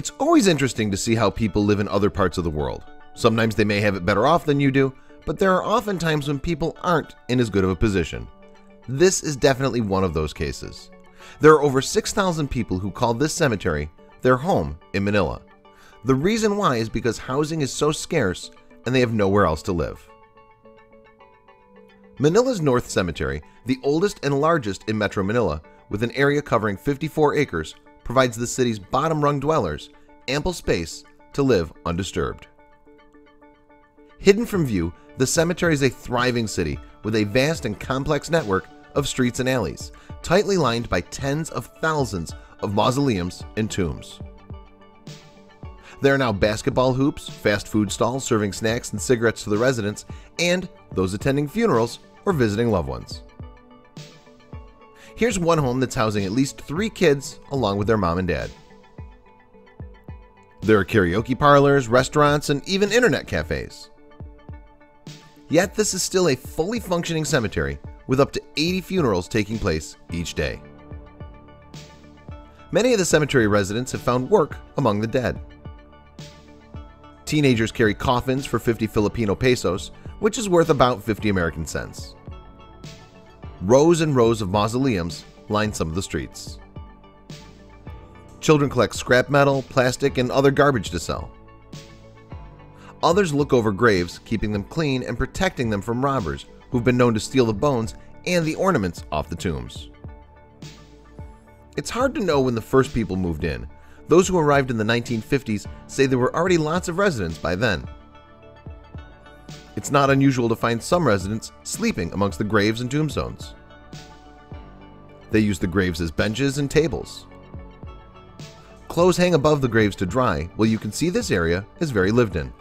It's always interesting to see how people live in other parts of the world. Sometimes they may have it better off than you do, but there are often times when people aren't in as good of a position. This is definitely one of those cases. There are over 6,000 people who call this cemetery their home in Manila. The reason why is because housing is so scarce and they have nowhere else to live. Manila's North Cemetery, the oldest and largest in Metro Manila, with an area covering 54 acres, provides the city's bottom-rung dwellers ample space to live undisturbed. Hidden from view, the cemetery is a thriving city with a vast and complex network of streets and alleys, tightly lined by tens of thousands of mausoleums and tombs. There are now basketball hoops, fast food stalls serving snacks and cigarettes to the residents, and those attending funerals or visiting loved ones. Here's one home that's housing at least 3 kids along with their mom and dad. There are karaoke parlors, restaurants, and even internet cafes. Yet this is still a fully functioning cemetery with up to 80 funerals taking place each day. Many of the cemetery residents have found work among the dead. Teenagers carry coffins for 50 Filipino pesos, which is worth about 50 American cents. Rows and rows of mausoleums line some of the streets. Children collect scrap metal, plastic, and other garbage to sell. Others look over graves, keeping them clean and protecting them from robbers who've been known to steal the bones and the ornaments off the tombs. It's hard to know when the first people moved in. Those who arrived in the 1950s say there were already lots of residents by then. It's not unusual to find some residents sleeping amongst the graves and tombstones. They use the graves as benches and tables. Clothes hang above the graves to dry, while you can see this area is very lived in.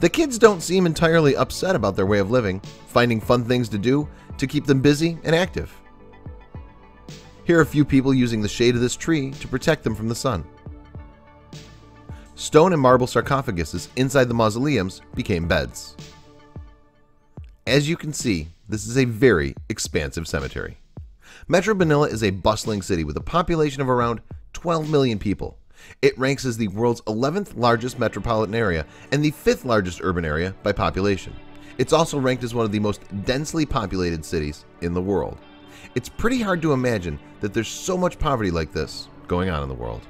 The kids don't seem entirely upset about their way of living, finding fun things to do to keep them busy and active. Here are a few people using the shade of this tree to protect them from the sun. Stone and marble sarcophaguses inside the mausoleums became beds. As you can see, this is a very expansive cemetery. Metro Manila is a bustling city with a population of around 12 million people. It ranks as the world's 11th largest metropolitan area and the 5th largest urban area by population. It's also ranked as one of the most densely populated cities in the world. It's pretty hard to imagine that there's so much poverty like this going on in the world.